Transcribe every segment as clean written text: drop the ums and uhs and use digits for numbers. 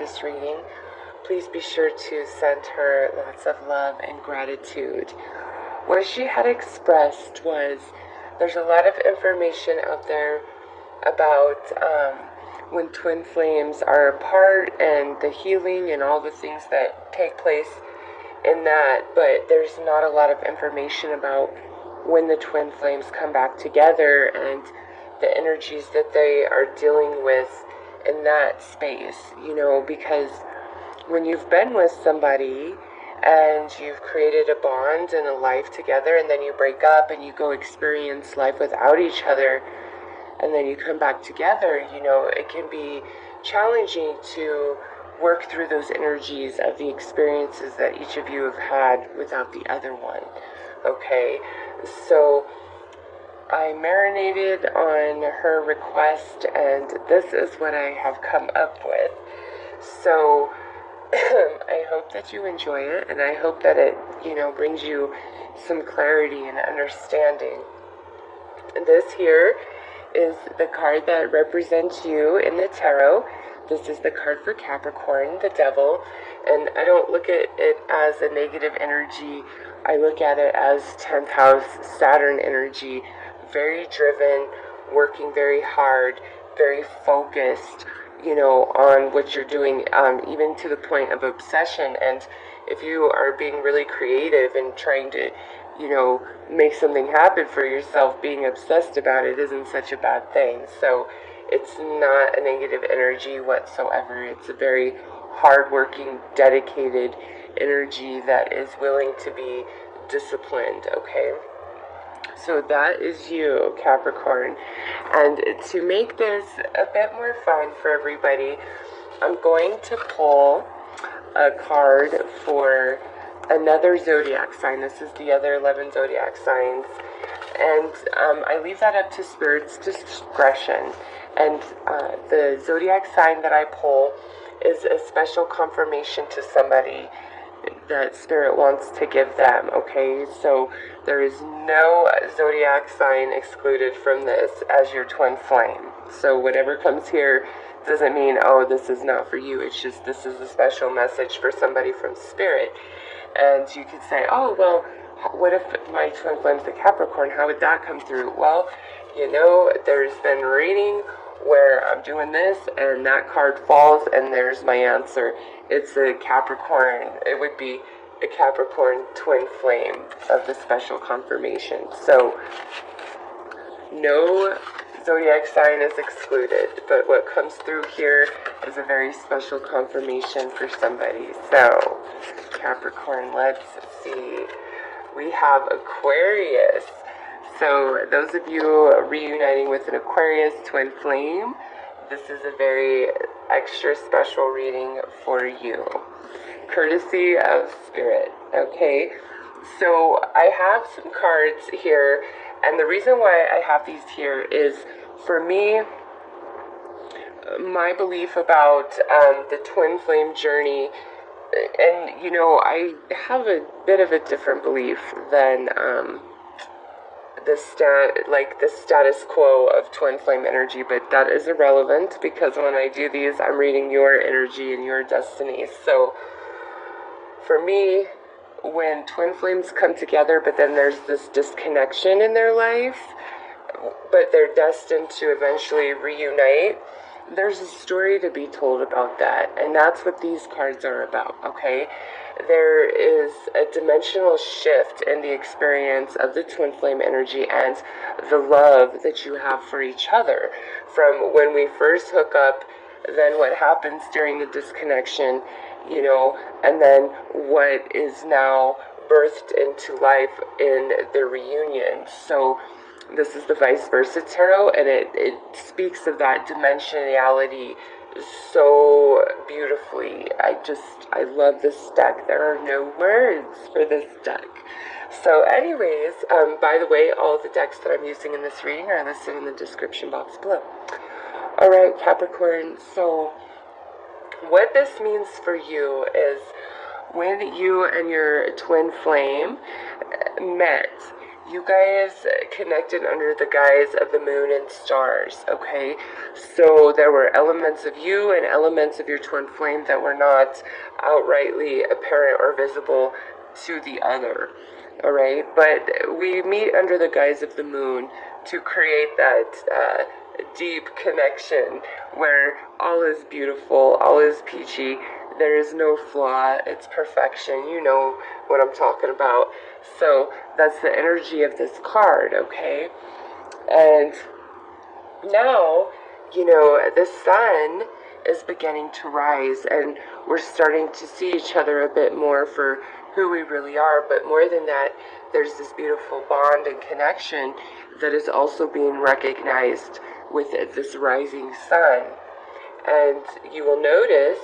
this reading, please be sure to send her lots of love and gratitude. What she had expressed was there's a lot of information out there about when twin flames are apart and the healing and all the things that take place in that, but there's not a lot of information about when the twin flames come back together and the energies that they are dealing with in that space, because when you've been with somebody and you've created a bond and a life together, and then you break up and you go experience life without each other, and then you come back together, it can be challenging to work through those energies of the experiences that each of you have had without the other one. Okay, so I marinated on her request, and this is what I have come up with. So I hope that you enjoy it, and I hope that it, brings you some clarity and understanding. This here is the card that represents you in the tarot. This is the card for Capricorn, the devil, and I don't look at it as a negative energy. I look at it as 10th house Saturn energy, very driven, working very hard, very focused, on what you're doing, even to the point of obsession. And if you are being really creative and trying to, make something happen for yourself, being obsessed about it isn't such a bad thing. So it's not a negative energy whatsoever. It's a very hardworking, dedicated energy that is willing to be disciplined, okay? So that is you, Capricorn. And to make this a bit more fun for everybody, I'm going to pull a card for another zodiac sign. This is the other 11 zodiac signs. And I leave that up to Spirit's discretion. And the zodiac sign that I pull is a special confirmation to somebody that Spirit wants to give them, okay? So there is no zodiac sign excluded from this as your twin flame. So whatever comes here doesn't mean, oh, this is not for you. It's just this is a special message for somebody from Spirit. And you could say, oh, well, what if my twin flame's a Capricorn? How would that come through? Well, there's been reading where I'm doing this and that card falls and there's my answer. It's a Capricorn. It would be a Capricorn twin flame of the special confirmation. So no zodiac sign is excluded, but what comes through here is a very special confirmation for somebody. So Capricorn, let's see. We have Aquarius. So those of you reuniting with an Aquarius twin flame, this is a very extra special reading for you, courtesy of Spirit. Okay, so I have some cards here, and the reason why I have these here is, for me, my belief about the twin flame journey. And I have a bit of a different belief than the status quo of twin flame energy, but that is irrelevant, because when I do these, I'm reading your energy and your destiny. So for me, when twin flames come together, but then there's this disconnection in their life, but they're destined to eventually reunite, there's a story to be told about that, and that's what these cards are about, okay? There is a dimensional shift in the experience of the twin flame energy and the love that you have for each other. From when we first hook up, then what happens during the disconnection, and then what is now birthed into life in the reunion. So this is the vice versa tarot, and it speaks of that dimensionality so beautifully. I love this deck. There are no words for this deck. So anyways, by the way, all of the decks that I'm using in this reading are listed in the description box below. Alright, Capricorn, so what this means for you is when you and your twin flame met, you guys connected under the guise of the moon and stars, okay? So there were elements of you and elements of your twin flame that were not outrightly apparent or visible to the other, all right? But we meet under the guise of the moon to create that deep connection where all is beautiful, all is peachy, there is no flaw, it's perfection. You know what I'm talking about. So that's the energy of this card, okay? And now, the sun is beginning to rise, and we're starting to see each other a bit more for who we really are. But more than that, there's this beautiful bond and connection that is also being recognized with this rising sun. And you will notice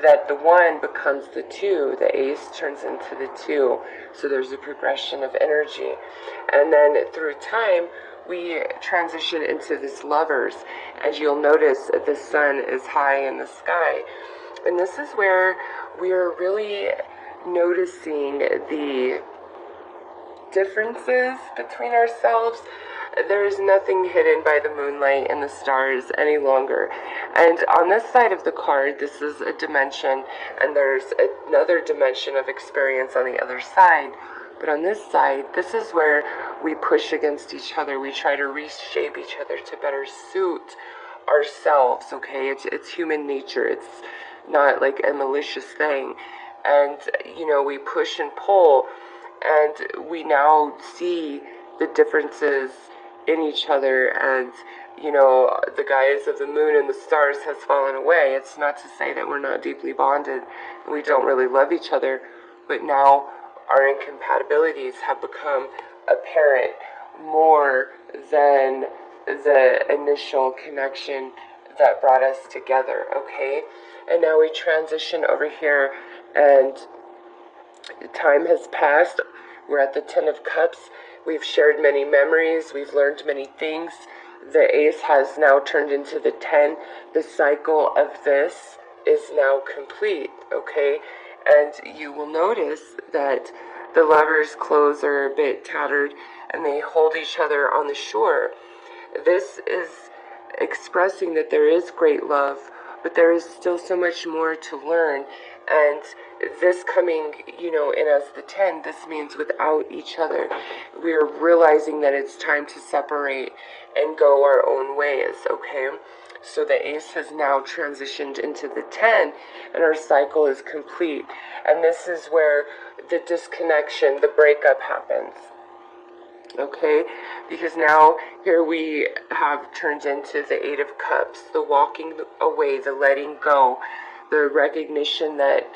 that the one becomes the two, the ace turns into the two, so there's a progression of energy. And then through time, we transition into this lovers, and you'll notice the sun is high in the sky. And this is where we are really noticing the differences between ourselves. There is nothing hidden by the moonlight and the stars any longer. And on this side of the card, this is a dimension, and there's another dimension of experience on the other side. But on this side, this is where we push against each other. We try to reshape each other to better suit ourselves, okay? It's human nature. It's not like a malicious thing. And, we push and pull, and we now see the differences in each other, and the guise of the moon and the stars has fallen away. It's not to say that we're not deeply bonded and we don't really love each other, but now our incompatibilities have become apparent more than the initial connection that brought us together, okay? And now we transition over here, and time has passed. We're at the Ten of Cups. We've shared many memories. We've learned many things. The Ace has now turned into the 10. The cycle of this is now complete, okay? And you will notice that the lovers' clothes are a bit tattered, and they hold each other on the shore. This is expressing that there is great love, but there is still so much more to learn. And this coming, in as the 10, this means without each other, we are realizing that it's time to separate and go our own ways, okay? So the Ace has now transitioned into the 10, and our cycle is complete. And this is where the disconnection, the breakup happens, okay? Because now here we have turned into the Eight of Cups, the walking away, the letting go, the recognition that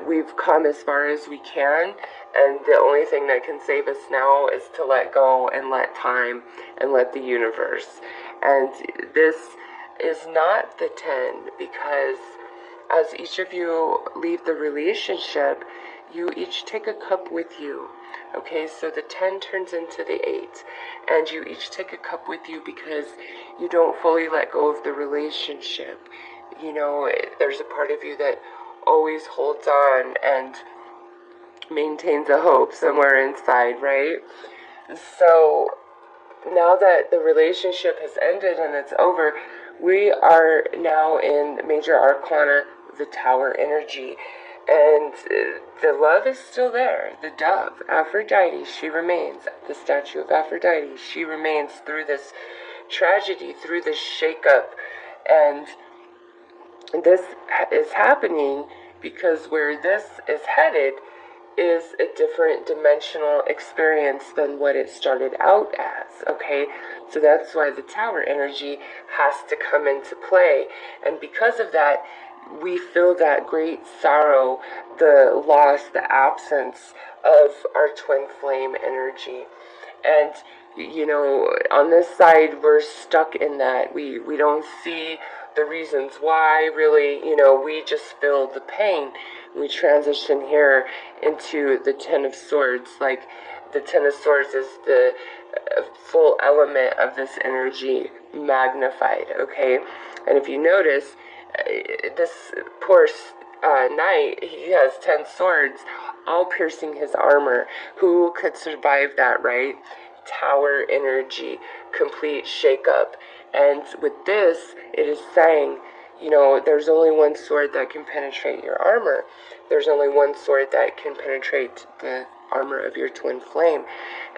we've come as far as we can, and the only thing that can save us now is to let go and let time and let the universe. And this is not the 10, because as each of you leave the relationship, you each take a cup with you. Okay, so the 10 turns into the 8, and you each take a cup with you because you don't fully let go of the relationship. There's a part of you that always holds on and maintains a hope somewhere inside, right? So now that the relationship has ended and it's over, we are now in Major Arcana, the Tower energy. And the love is still there. The dove, Aphrodite, she remains. The statue of Aphrodite, she remains through this tragedy, through this shakeup. And this is happening because where this is headed is a different dimensional experience than what it started out as, okay? So that's why the Tower energy has to come into play. And because of that, we feel that great sorrow, the loss, the absence of our twin flame energy. And, on this side, we're stuck in that. We don't see the reasons why, really. We just feel the pain. We transition here into the Ten of Swords. Like, the Ten of Swords is the full element of this energy magnified, okay? And if you notice, this poor knight, he has 10 swords, all piercing his armor. Who could survive that, right? Tower energy, complete shakeup. And with this, it is saying, you know, there's only one sword that can penetrate your armor. There's only one sword that can penetrate the armor of your twin flame,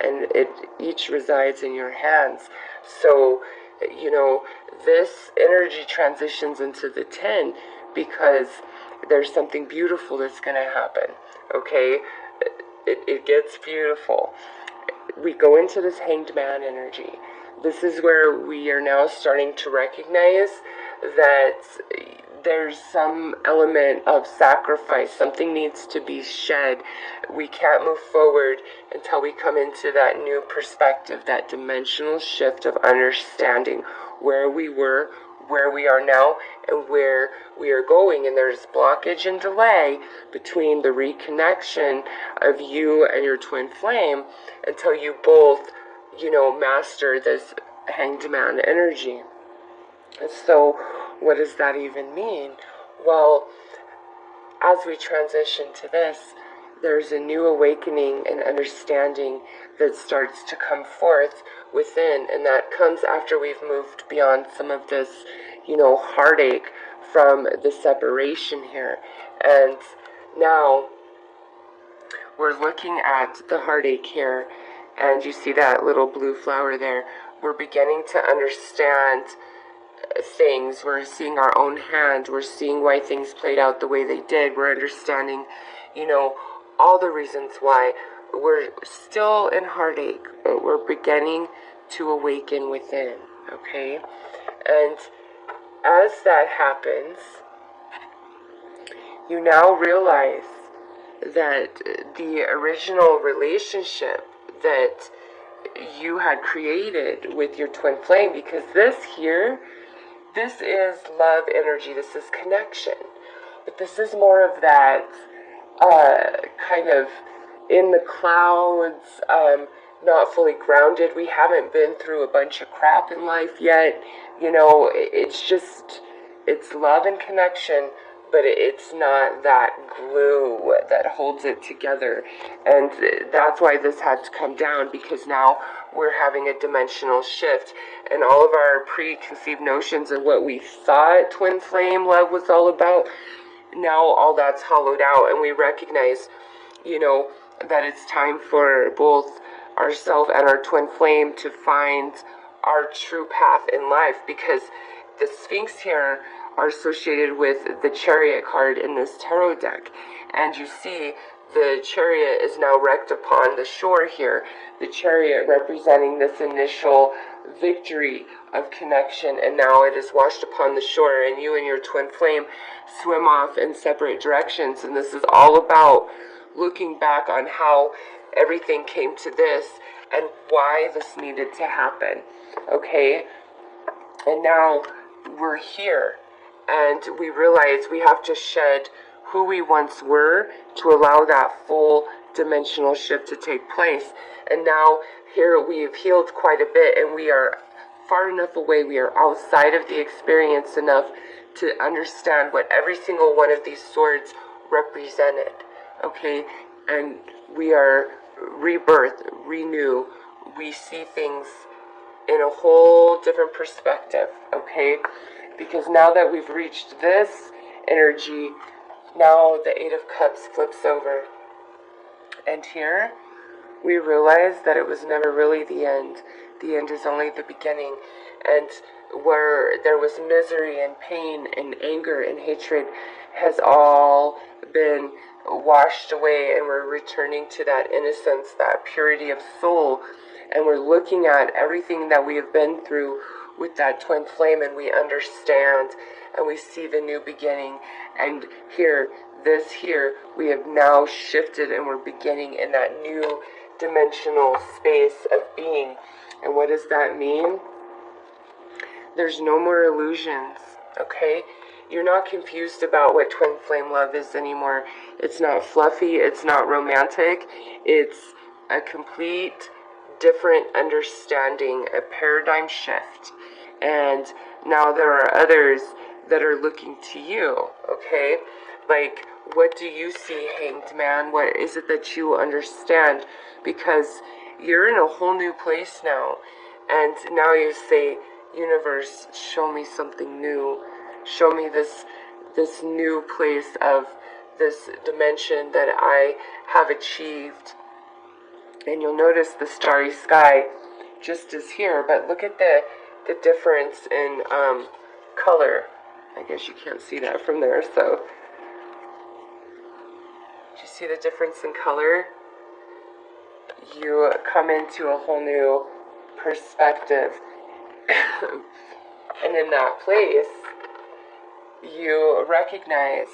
and it each resides in your hands. So, you know, this energy transitions into the 10 because there's something beautiful that's going to happen. Okay, it gets beautiful. We go into this hanged man energy. This is where we are now starting to recognize that there's some element of sacrifice. Something needs to be shed. We can't move forward until we come into that new perspective, that dimensional shift of understanding where we were, where we are now, and where we are going. And there's blockage and delay between the reconnection of you and your twin flame until you both, you know, master this hanged man energy. So what does that even mean? Well, as we transition to this, there's a new awakening and understanding that starts to come forth within, and that comes after we've moved beyond some of this, you know, heartache from the separation here. And now we're looking at the heartache here, and you see that little blue flower there. We're beginning to understand things. We're seeing our own hand. We're seeing why things played out the way they did. We're understanding, you know, all the reasons why. We're still in heartache, but we're beginning to awaken within, okay? And as that happens, you now realize that the original relationship that you had created with your twin flame, because this here, this is love energy, this is connection, but this is more of that kind of in the clouds, not fully grounded. We haven't been through a bunch of crap in life yet, you know. It's just, it's love and connection, but it's not that glue that holds it together. And that's why this had to come down, because now we're having a dimensional shift, and all of our preconceived notions of what we thought twin flame love was all about, now all that's hollowed out, and we recognize, you know, that it's time for both ourselves and our twin flame to find our true path in life, because the Sphinx here are associated with the Chariot card in this tarot deck. And you see the Chariot is now wrecked upon the shore here. The Chariot representing this initial victory of connection, and now it is washed upon the shore, and you and your twin flame swim off in separate directions. And this is all about looking back on how everything came to this and why this needed to happen, okay? And now we're here, and we realize we have to shed who we once were to allow that full dimensional shift to take place. And now here we've healed quite a bit, and we are far enough away, we are outside of the experience enough to understand what every single one of these swords represented, okay? And we are rebirth, renew. We see things in a whole different perspective, okay? Because now that we've reached this energy, now the Eight of Cups flips over. And here, we realize that it was never really the end. The end is only the beginning. And where there was misery and pain and anger and hatred has all been washed away, and we're returning to that innocence, that purity of soul. And we're looking at everything that we have been through with that twin flame, and we understand, and we see the new beginning. And here, this here, we have now shifted, and we're beginning in that new dimensional space of being. And what does that mean? There's no more illusions, okay? You're not confused about what twin flame love is anymore. It's not fluffy, it's not romantic, it's a complete different understanding, a paradigm shift. And now there are others that are looking to you, okay? Like, what do you see, Hanged Man? What is it that you understand? Because you're in a whole new place now. And now you say, universe, show me something new. Show me this new place of this dimension that I have achieved. And you'll notice the starry sky just as here, but look at the difference in color. I guess you can't see that from there, so do you see the difference in color? You come into a whole new perspective. And in that place, you recognize,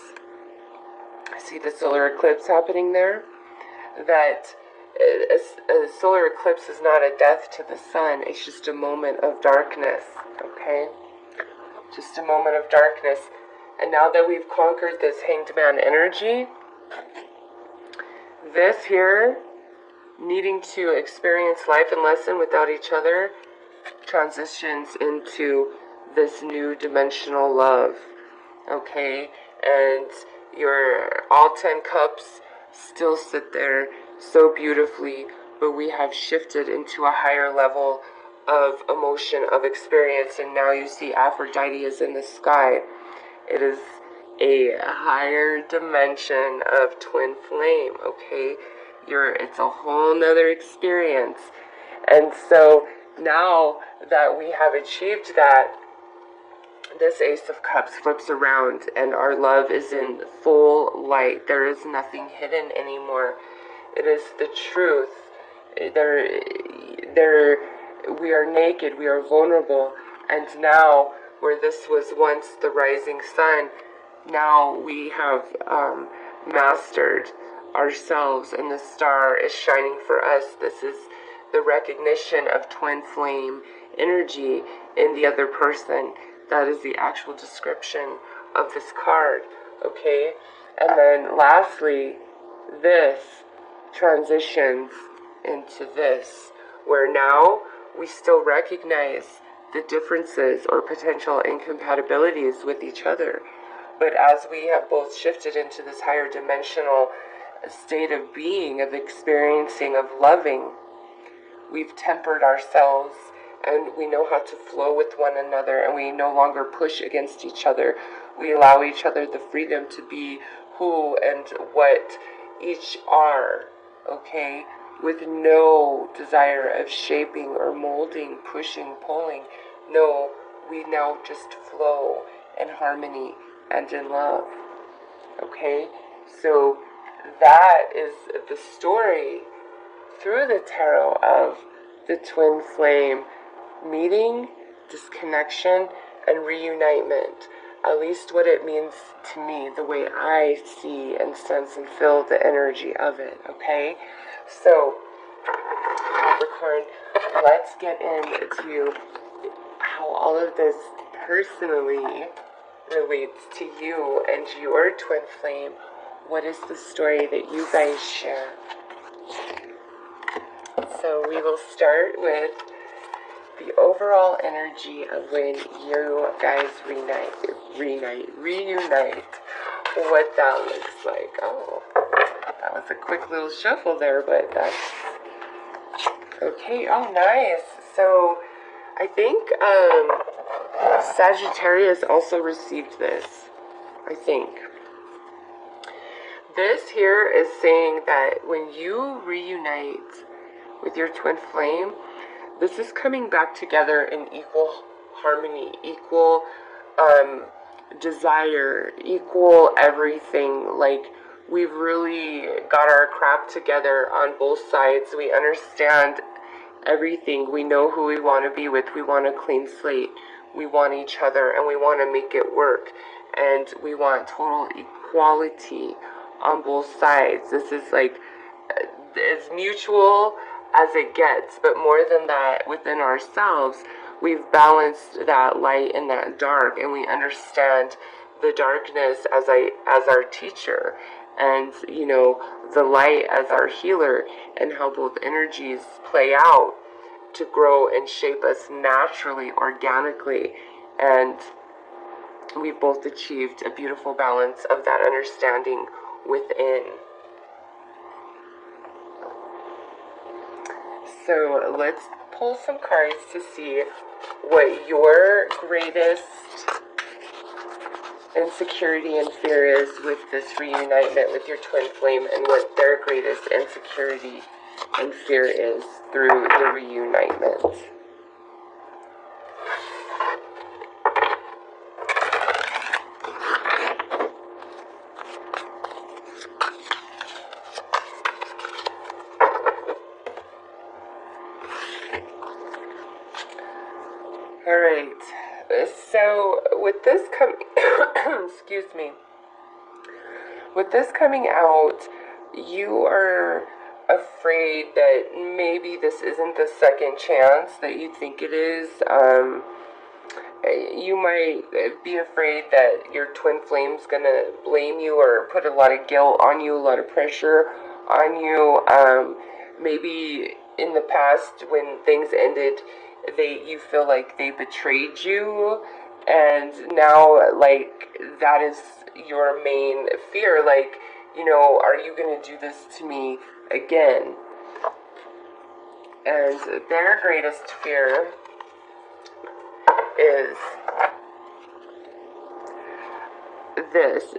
see the solar eclipse happening there? That a solar eclipse is not a death to the sun, it's just a moment of darkness, okay? Just a moment of darkness. And now that we've conquered this Hanged Man energy, this here, needing to experience life and lesson without each other, transitions into this new dimensional love, okay? And your all 10 cups still sit there so beautifully, but we have shifted into a higher level of emotion, of experience, and now you see Aphrodite is in the sky. It is a higher dimension of twin flame, okay? It's a whole nother experience. And so now that we have achieved that, this Ace of Cups flips around and our love is in full light. There is nothing hidden anymore. It is the truth. We are naked, we are vulnerable, and now, where this was once the rising sun, now we have mastered ourselves, and the star is shining for us. This is the recognition of twin flame energy in the other person. That is the actual description of this card, okay? And then lastly, this transitions into this, where now we still recognize the differences or potential incompatibilities with each other. But as we have both shifted into this higher dimensional state of being, of experiencing, of loving, we've tempered ourselves and we know how to flow with one another, and we no longer push against each other. We allow each other the freedom to be who and what each are, okay? With no desire of shaping or molding, pushing, pulling. No, we now just flow in harmony and in love, okay? So that is the story through the tarot of the twin flame meeting, disconnection, and reunitement. At least what it means to me, the way I see and sense and feel the energy of it, okay? So, Capricorn, let's get into how all of this personally relates to you and your twin flame. What is the story that you guys share? So we will start with the overall energy of when you guys reunite, what that looks like. Oh, that was a quick little shuffle there, but that's okay. Oh, nice. So I think Sagittarius also received this, I think. This here is saying that when you reunite with your twin flame, this is coming back together in equal harmony, equal desire, equal everything. Like, we've really got our crap together on both sides. We understand everything. We know who we want to be with. We want a clean slate. We want each other, and we want to make it work. And we want total equality on both sides. This is like as mutual as it gets, but more than that, within ourselves, we've balanced that light and that dark, and we understand the darkness as our teacher, and the light as our healer, and how both energies play out to grow and shape us naturally, organically. And we've both achieved a beautiful balance of that understanding within. So let's pull some cards to see what your greatest insecurity and fear is with this reunitement with your twin flame, and what their greatest insecurity and fear is through the reunitement. All right. So with this coming, excuse me, with this coming out, you are afraid that maybe this isn't the second chance that you think it is. You might be afraid that your twin flame's gonna blame you or put a lot of guilt on you, a lot of pressure on you. Maybe in the past when things ended, you feel like they betrayed you, and now like that is your main fear. Like, are you gonna do this to me again? And their greatest fear is this: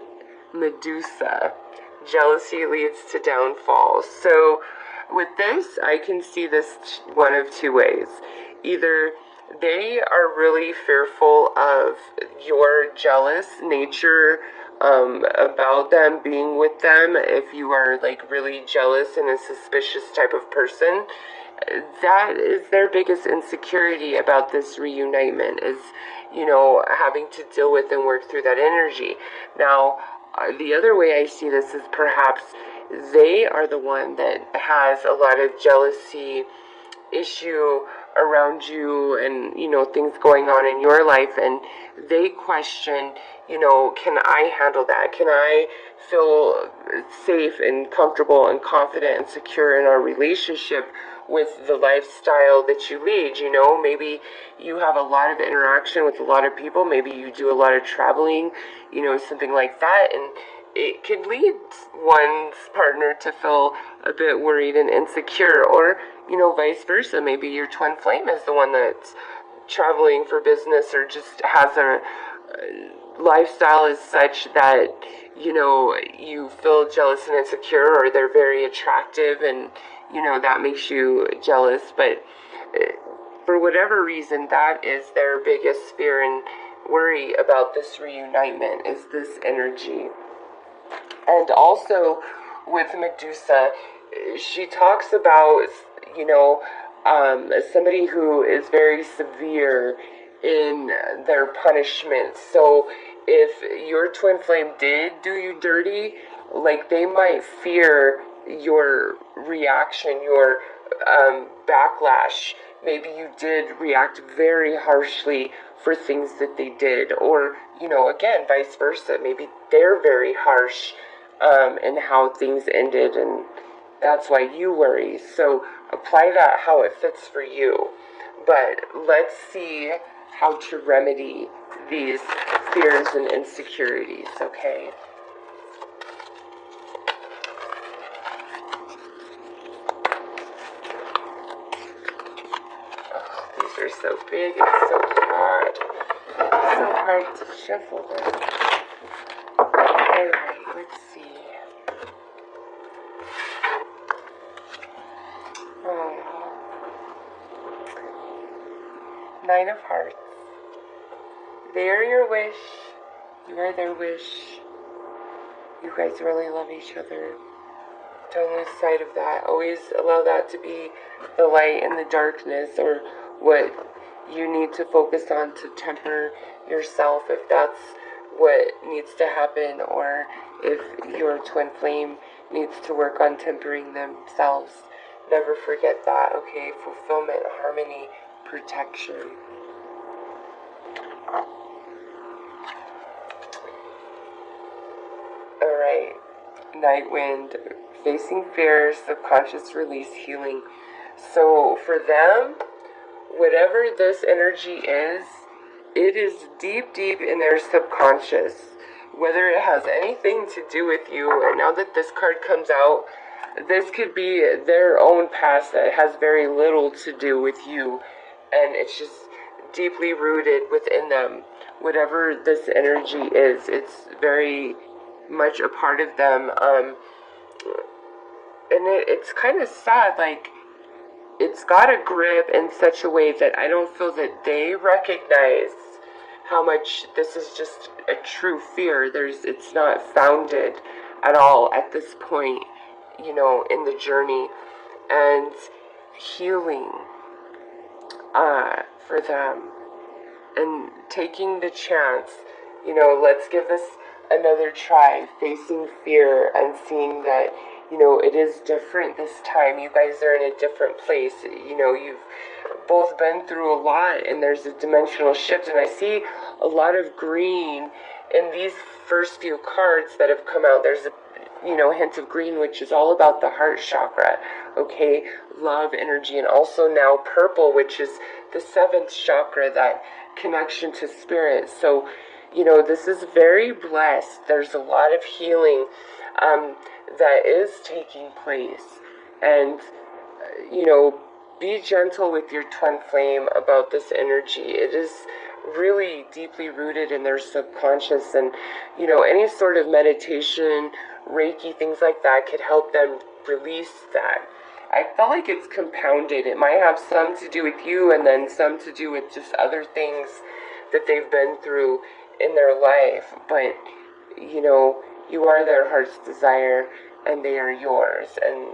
Medusa. Jealousy leads to downfall. So with this, I can see this one of two ways. Either they are really fearful of your jealous nature about them being with them. If you are like really jealous and a suspicious type of person, that is their biggest insecurity about this reunitement, is having to deal with and work through that energy. Now the other way I see this is perhaps they are the one that has a lot of jealousy issue around you, and things going on in your life, and they question, can I handle that? Can I feel safe and comfortable and confident and secure in our relationship with the lifestyle that you lead? Maybe you have a lot of interaction with a lot of people, maybe you do a lot of traveling, something like that, and it could lead one's partner to feel a bit worried and insecure, or vice versa. Maybe your twin flame is the one that's traveling for business, or just has a lifestyle is such that you feel jealous and insecure, or they're very attractive and that makes you jealous. But for whatever reason, that is their biggest fear and worry about this reunitement, is this energy. And also with Medusa, she talks about somebody who is very severe in their punishment. So if your twin flame did do you dirty, like they might fear your reaction, your backlash. Maybe you did react very harshly for things that they did, or again, vice versa. Maybe they're very harsh in how things ended, and that's why you worry. So apply that how it fits for you. But let's see how to remedy these fears and insecurities, okay? Oh, these are so big and so hard. It's so hard to shuffle them. Alright, let's see. Nine of Hearts. They are your wish. You are their wish. You guys really love each other. Don't lose sight of that. Always allow that to be the light in the darkness, or what you need to focus on to temper yourself, if that's what needs to happen, or if your twin flame needs to work on tempering themselves. Never forget that, okay? Fulfillment, harmony, protection. Alright, Night Wind, facing fear, subconscious release, healing. So for them, whatever this energy is, it is deep, deep in their subconscious, whether it has anything to do with you. And now that this card comes out, this could be their own past that has very little to do with you, and it's just deeply rooted within them. Whatever this energy is, it's very much a part of them. And it's kind of sad, like, it's got a grip in such a way that I don't feel that they recognize how much this is just a true fear. It's not founded at all at this point, you know, in the journey. And healing for them, and taking the chance, you know, let's give this another try, facing fear and seeing that, you know, it is different this time. You guys are in a different place. You know, you've both been through a lot, and there's a dimensional shift. And I see a lot of green in these first few cards that have come out. There's a, you know, hint of green, which is all about the heart chakra, okay, love energy, and also now purple, which is the 7th chakra, that connection to spirit. So, you know, this is very blessed. There's a lot of healing that is taking place. And, you know, be gentle with your twin flame about this energy. It is really deeply rooted in their subconscious, and, you know, any sort of meditation, Reiki, things like that could help them release that. I feel like it's compounded. It might have some to do with you, and then some to do with just other things that they've been through in their life. But, you know, you are their heart's desire, and they are yours, and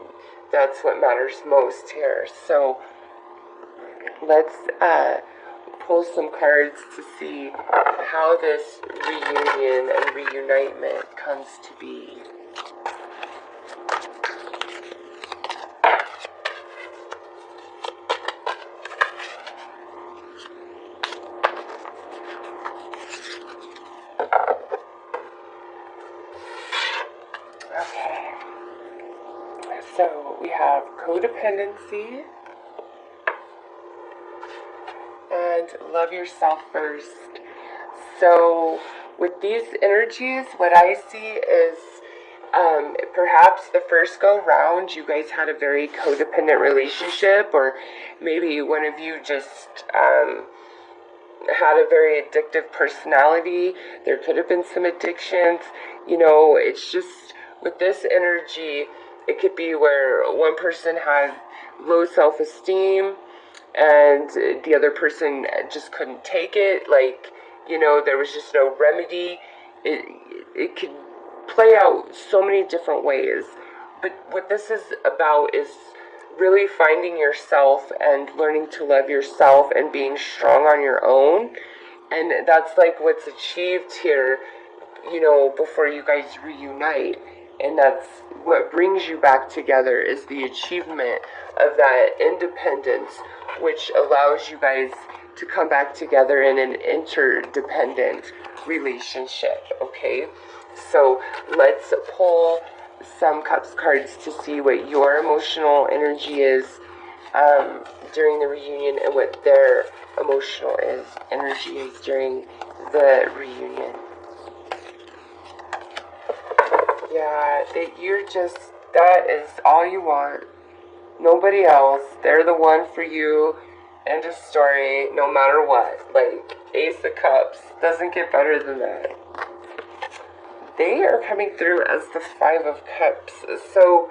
that's what matters most here. So let's pull some cards to see how this reunion and reunitement comes to be. Okay, so we have codependency and love yourself first. So with these energies, what I see is perhaps the first go round you guys had a very codependent relationship, or maybe one of you just had a very addictive personality. There could have been some addictions. You know, it's just with this energy, it could be where one person had low self-esteem and the other person just couldn't take it. Like, you know, there was just no remedy. It could play out so many different ways. But what this is about is really finding yourself and learning to love yourself and being strong on your own. And that's like what's achieved here, you know, before you guys reunite. And that's what brings you back together, is the achievement of that independence, which allows you guys to come back together in an interdependent relationship, okay? So let's pull some Cups cards to see what your emotional energy is during the reunion, and what their emotional energy is during the reunion. Yeah, that is all you want. Nobody else. They're the one for you. End of story, no matter what. Like, Ace of Cups. Doesn't get better than that. They are coming through as the 5 of Cups. So,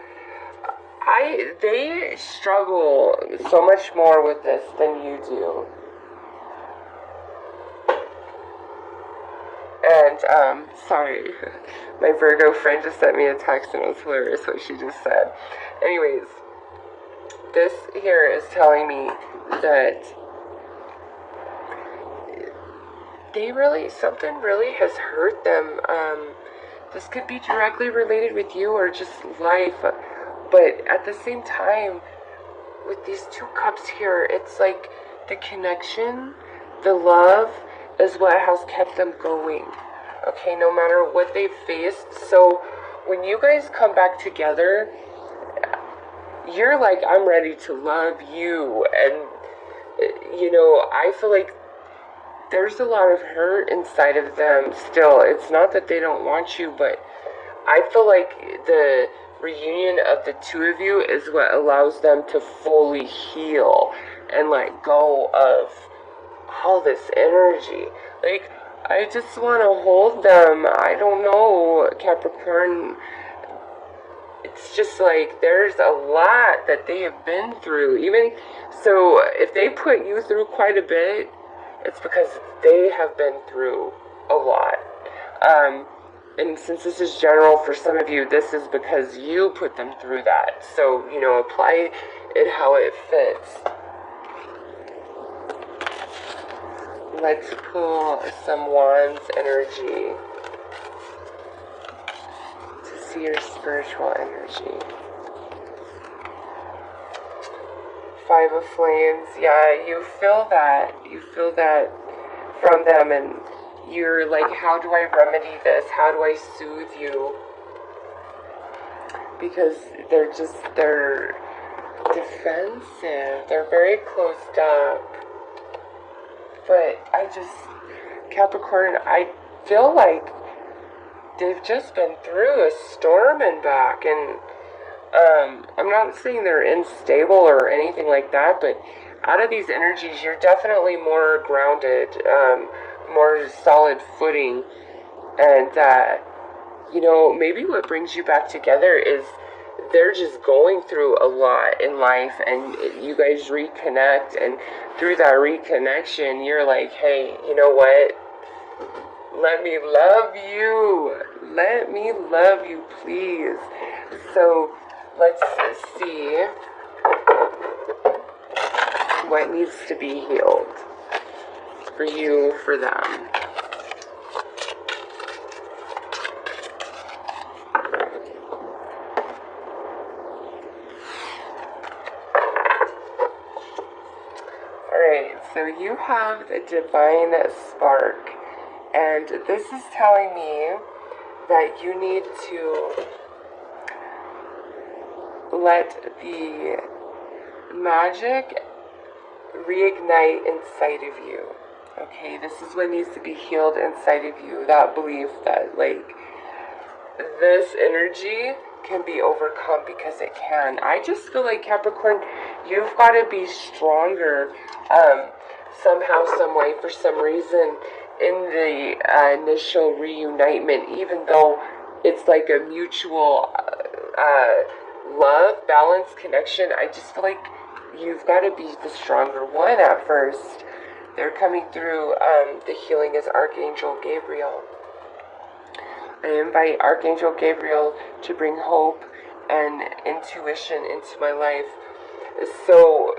they struggle so much more with this than you do. And, sorry, my Virgo friend just sent me a text and it was hilarious what she just said. Anyways, this here is telling me that something really has hurt them. This could be directly related with you or just life, but at the same time, with these 2 cups here, it's like the connection, the love is what has kept them going, okay, no matter what they've faced. So when you guys come back together, you're like, I'm ready to love you. And, you know, I feel like there's a lot of hurt inside of them still. It's not that they don't want you, but I feel like the reunion of the two of you is what allows them to fully heal and let go of all this energy. Like, I just want to hold them. I don't know, Capricorn. It's just like there's a lot that they have been through. Even so, if they put you through quite a bit, it's because they have been through a lot. And since this is general for some of you, this is because you put them through that. So, you know, apply it how it fits. Let's pull some Wands energy to see your spiritual energy. Five of Flames. Yeah, you feel that. You feel that from them, and you're like, how do I remedy this? How do I soothe you? Because they're defensive. They're very closed up. But Capricorn, I feel like they've just been through a storm and back, and I'm not saying they're unstable or anything like that, but out of these energies, you're definitely more grounded, more solid footing, and you know, maybe what brings you back together is they're just going through a lot in life, and you guys reconnect, and through that reconnection, you're like, hey, you know what? Let me love you. Let me love you, please. So let's see what needs to be healed for you, for them. Alright, so you have the Divine Spark, and this is telling me that you need to let the magic reignite inside of you. Okay, this is what needs to be healed inside of you. That belief that, like, this energy can be overcome, because it can. I just feel like, Capricorn, you've got to be stronger somehow, some way, for some reason in the initial reunitement, even though it's like a mutual love, balance, connection. I just feel like you've got to be the stronger one at first. They're coming through. The healing is Archangel Gabriel. I invite Archangel Gabriel to bring hope and intuition into my life. So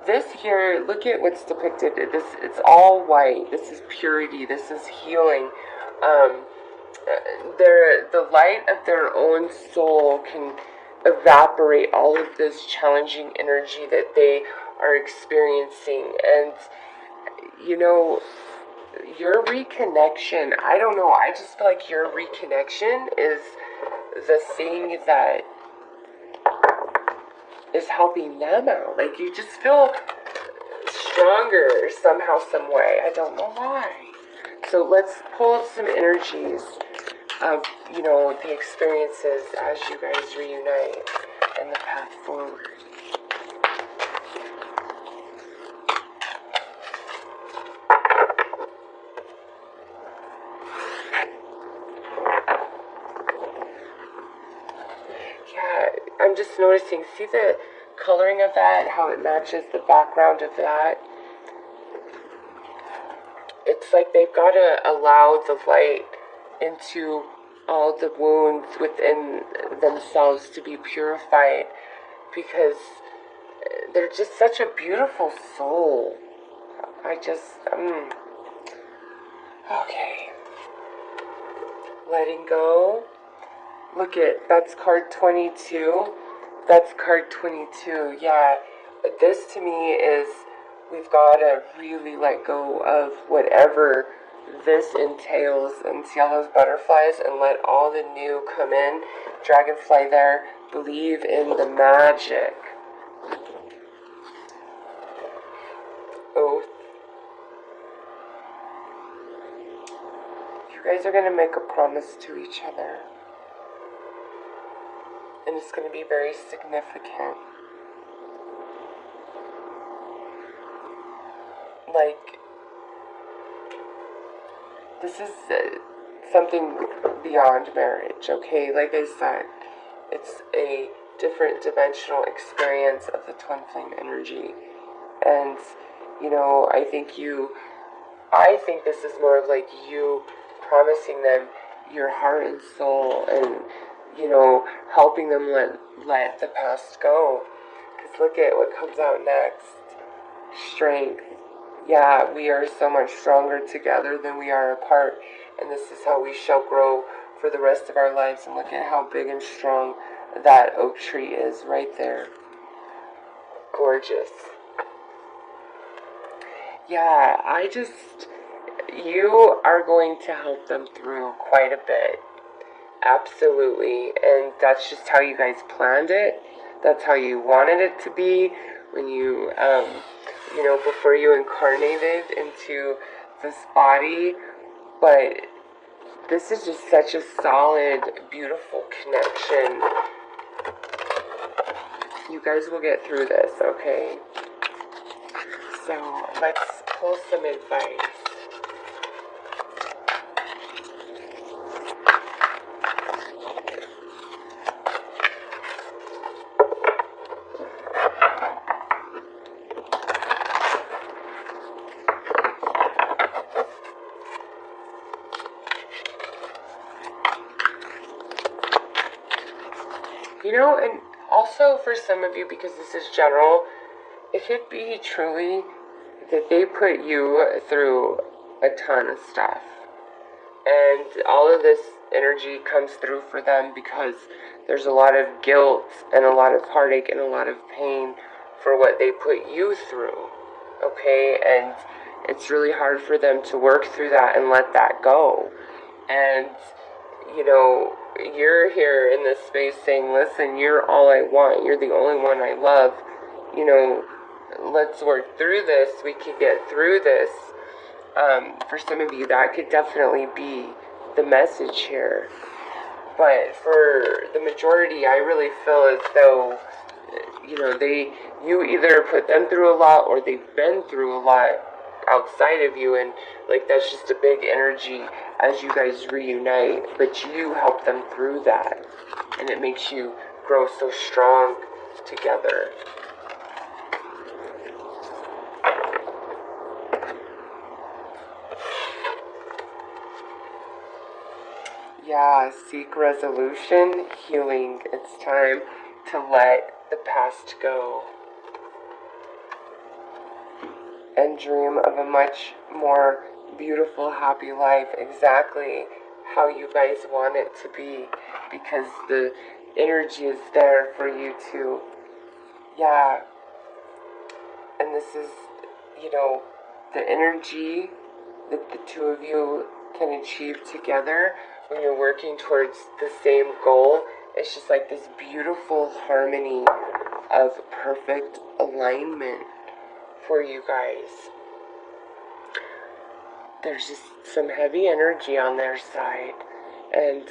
this here, look at what's depicted. It's all white. This is purity. This is healing. The light of their own soul can evaporate all of this challenging energy that they are experiencing. And, you know, your reconnection, I don't know, I just feel like your reconnection is the thing that is helping them out. Like, you just feel stronger somehow, some way. I don't know why. So let's pull some energies of, you know, the experiences as you guys reunite and the path forward. I'm just noticing, see the coloring of that, how it matches the background of that? It's like they've got to allow the light into all the wounds within themselves to be purified, because they're just such a beautiful soul. Okay. Letting go. Look at, that's card 22. That's card 22. Yeah, this to me is, we've got to really let go of whatever this entails, and see all those butterflies, and let all the new come in. Dragonfly there. Believe in the magic. Oath. guys are going to make a promise to each other. And it's going to be very significant. Like, this is something beyond marriage, okay? Like I said, it's a different dimensional experience of the twin flame energy. And, you know, I think this is more of like you promising them your heart and soul, and, you know, helping them let the past go. Because look at what comes out next. Strength. Yeah, we are so much stronger together than we are apart. And this is how we shall grow for the rest of our lives. And look at how big and strong that oak tree is right there. Gorgeous. Yeah, you are going to help them through quite a bit. Absolutely. And that's just how you guys planned it. That's how you wanted it to be when you, you know, before you incarnated into this body. But this is just such a solid, beautiful connection. You guys will get through this, okay? So let's pull some advice. You know, and also for some of you, because this is general, it could be truly that they put you through a ton of stuff. And all of this energy comes through for them because there's a lot of guilt and a lot of heartache and a lot of pain for what they put you through. Okay? And it's really hard for them to work through that and let that go. And, you know, you're here in this space saying, listen, you're all I want. You're the only one I love. You know, let's work through this. We could get through this. For some of you, that could definitely be the message here. But for the majority, I really feel as though, you know, you either put them through a lot or they've been through a lot outside of you, and like that's just a big energy as you guys reunite, but you help them through that, and it makes you grow so strong together. Yeah, seek resolution, healing. It's time to let the past go and dream of a much more beautiful, happy life, exactly how you guys want it to be, because the energy is there for you to, yeah, and this is, you know, the energy that the two of you can achieve together when you're working towards the same goal. It's just like this beautiful harmony of perfect alignment for you guys. There's just some heavy energy on their side, and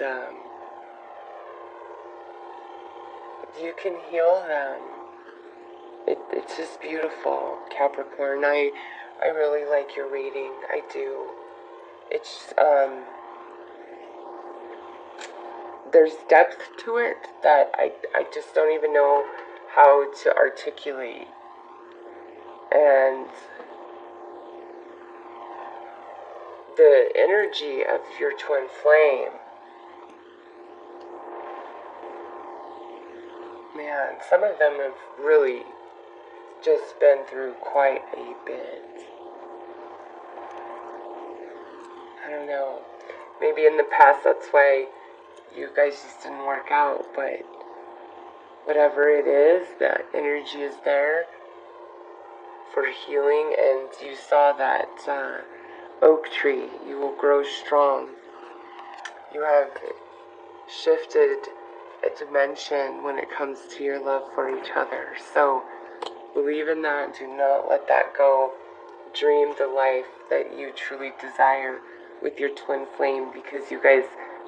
you can heal them. It's just beautiful, Capricorn. I really like your reading. I do. It's there's depth to it that I just don't even know how to articulate. And the energy of your twin flame, man, some of them have really just been through quite a bit. I don't know, maybe in the past that's why you guys just didn't work out, but whatever it is, that energy is there for healing, and you saw that oak tree. You will grow strong. You have shifted a dimension when it comes to your love for each other. So believe in that. Do not let that go. Dream the life that you truly desire with your twin flame, because you guys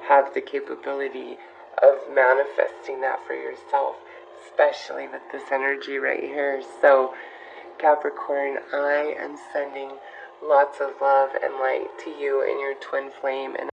have the capability of manifesting that for yourself, especially with this energy right here. So Capricorn, I am sending lots of love and light to you and your twin flame, and